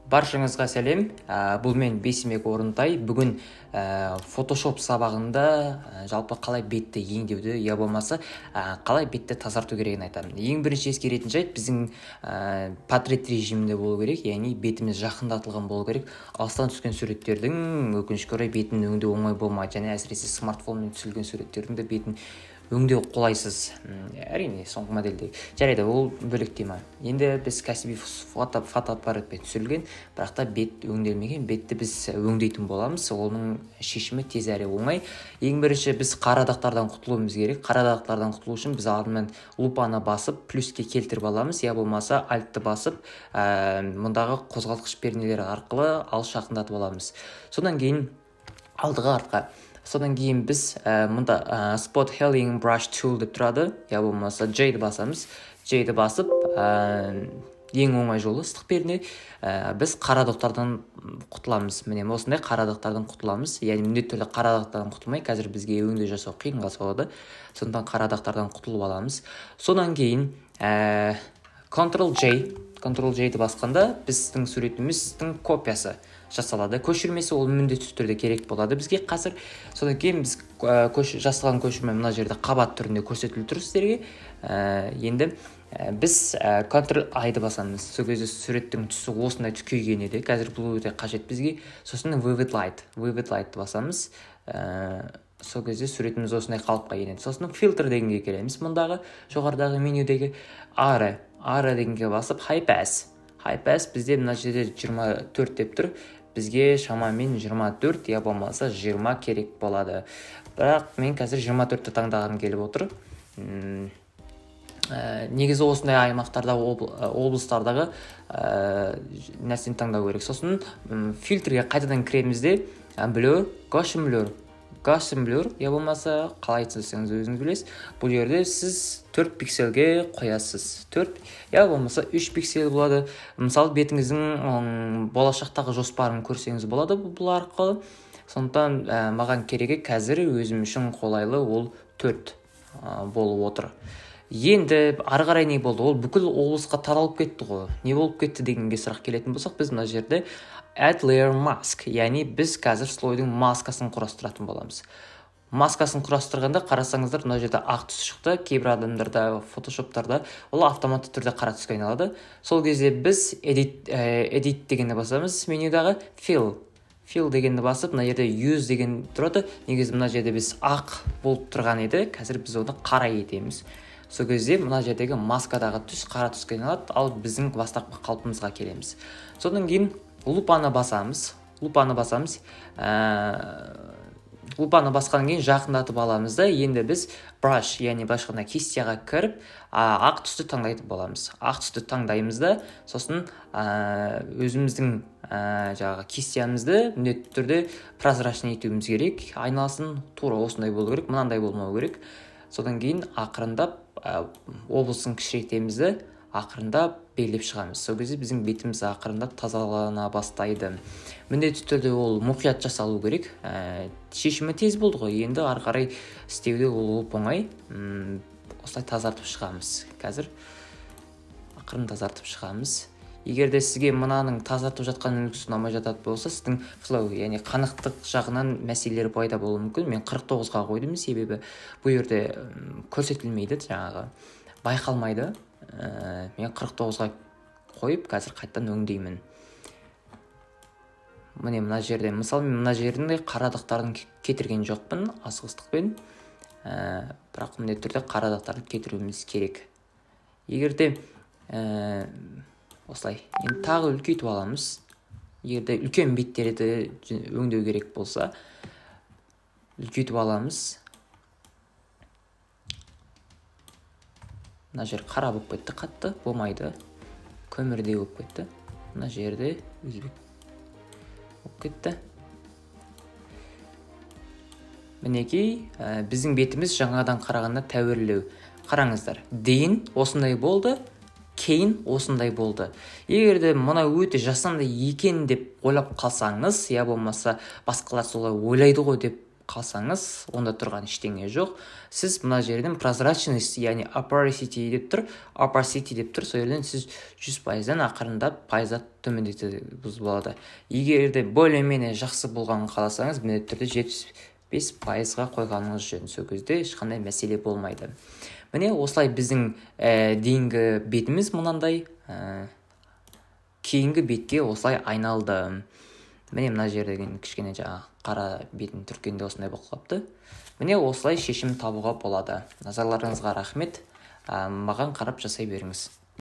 Баршаңызға сәлем. Бұл мен Бейсенбек Орынтай. Бүгін Photoshop сабағында жалпы қалай бетті еңдеуді, я болмаса қалай бетті тазарту керегін айтамын. Ең бірінші ескеретін жайт біздің портрет режимінде болу керек, яғни бетіміз жақындатылған болу керек. Алыстан түскен суреттердің өкінішке орай бетін өңдеу оңай болмайды, және әсіресе смартфонмен түсірілген суреттердің де бетін өңдеу қолайсыз. Әрине соңғы модельде жарайды, ол бөлек тема. Енді біз кәсіби фотоаппаратпен түсірілген, бірақ та бет өңделмеген бетті біз өңдейтін боламыз. Оның шешімі тез әрі оңай. Ең бірінші біз қара дақтардан құтылуымыз керек. Қара дақтардан құтылу үшін біз алдымен лупаны басып плюске келтіріп аламыз, я болмаса альтты басып мұндағы қозғалтқыш пернелер арқылы алыс жақындатып аламыз. Содан кейін алдыға артқа. Содан кейін біз мұнда Spot Healing Brush Tool деп тұрады, я болмаса J-ді басамыз. J-ді басып, ең оңай жолы ыстық перне, біз қара дақтардан құтыламыз. Міне осындай қара дақтардан құтыламыз. Яғни міндетті түрде қара дақтардан құтылмай, қазір бізге өңдеу жасау қиынға соғады. Сондықтан қара дақтардан құтылып аламыз. Содан кейін Ctrl-J-ді басқанда біздің суретіміздің копиясы жасалады. Көшірмесі ол міндетті түрде керек болады бізге қазір. Содан кейін біз жасалған көшірме мына жерде қабат түрінде көрсетіліп тұр сіздерге. Енді біз Ctrl-I-ды басамыз. Сол кезде суреттің түсі осындай түкейген еді. Қазір бұл өте қажет бізге. Сосын Vivid Light'ты басамыз. Сол кезде суретіміз осындай қалыпқа енеді. Сосын фильтр дегенге келеміз. Мұндағы жоғарыдағы менюдегі ары дегенге басып High Pass бізде мына жерде 24 деп тұр. Бізге шамамен 24, я болмаса 20 керек болады. Бірақ мен қазір 24-ті таңдағым келіп отыр. Негізі осындай аймақтарда, облыстардағы нәрсені таңдау керек. Сосын фильтрге қайтадан кіремізде Gaussian Blur, я болмаса қалай айтсаңыз өзіңіз білесіз. Бұл жерде сіз 4 пикселге қоясыз. 4, я болмаса 3 пиксел болады. Мысалы бетіңіздің болашақтағы жоспарын көрсеңіз болады бұл арқылы. Сондықтан маған керегі қазір өзім үшін қолайлы ол 4 болып отыр. Енді ары қарай не болды? Ол бүкіл облысқа таралып кетті ғой. Не болып кетті дегенге сұрақ келетін болсақ, біз мына жерде Add Layer Mask, яғни біз қазір слойдың маскасын құрастыратын боламыз. Маскасын құрастырғанда қарасаңыздар, мына жерде ақ түс шықты. Кейбір адамдарда, фотошоптарда ол автоматты түрде қара түске айналады. Сол кезде біз Edit дегенді басамыз. Менюдағы Fill дегенді басып, мына жерде Use деген тұрады. Негізі мына жерде біз ақ болып тұрған еді. Қазір біз оны қара етеміз. Сол кезде мына жердегі маскадағы түс қара түске айналады, ал біздің бастапқы қалпымызға келеміз. Содан кейін лупаны басамыз. Лупаны басқан кейін жақындатып аламыз да, енді біз brush, яғни басқанда кистияға кіріп, ақ түсті таңдайтын боламыз. Ақ түсті таңдаймыз да, сосын өзіміздің кистиямызды міндетті түрде прозрачный етуіміз керек. Айналасын тура осындай болу керек, мынандай болмау керек. Содан кейін ақырындап облысын кішірейтемізді, ақырындап белгілеп шығамыз. Сол кезде біздің бетіміз ақырындап тазалана бастайды. Міндетті түрде ол мұқият жасалу керек. Шешімі тез болды ғой. Енді ары қарай істеуде ол оңай. Осылай тазартып шығамыз. Қазір ақырын тазартып шығамыз. Егер де сізге мынаның тазартып жатқан үлгісі ұнамай жататын болса, сіздің флоу, яғни қанықтық жағынан мәселелер пайда болуы мүмкін. Мен 49-ға қойдым, себебі бұл жерде көрсетілмейді, жаңағы байқалмайды. Мен 49-ға қойып, қазір қайттан өңдеймін. Міне мына жерде, мысалы мен мына жерінде қарадықтарын кетірген жоқпын, асығыстықпен. Бірақ міндетті түрде қарадықтарды кетіруіміз керек. Егер де осылай, енді тағы үлкейтіп аламыз. Егер де үлкен беттерді өңдеу керек болса, үлкейтіп аламыз. Мына жер қара болып кетті, қатты болмайды. Көмірдей болып кетті. Мына жерде өзбек болып кетті. Мінекей, біздің бетіміз жаңадан қарағанда тәуірлеу. Қараңыздар, дейін осындай болды, кейін осындай болды. Егер де мұна өте жасанды екен деп ойлап қалсаңыз, я болмаса басқалар солай ойлайды ғой деп қалсаңыз, онда тұрған ештеңе жоқ. Сіз мына жерден прозрачность, яғни opacity деп тұр, сол жерден сіз 100%-дан ақырындап пайызға төмендетуіңіз болады. Егер де более-менее жақсы болғанын қаласаңыз, міндетті түрде 75%-ға қойғаныңыз жөн. Сол кезде ешқандай мәселе болмайды. Міне осылай біздің дейінгі бетіміз мынандай, кейінгі бетке осылай айналды. Міне мына жердегі кішкене қара бетін түрткенде осындай болып қалыпты. Міне осылай шешім табуға болады. Назарларыңызға рахмет. Маған қарап жасай беріңіз.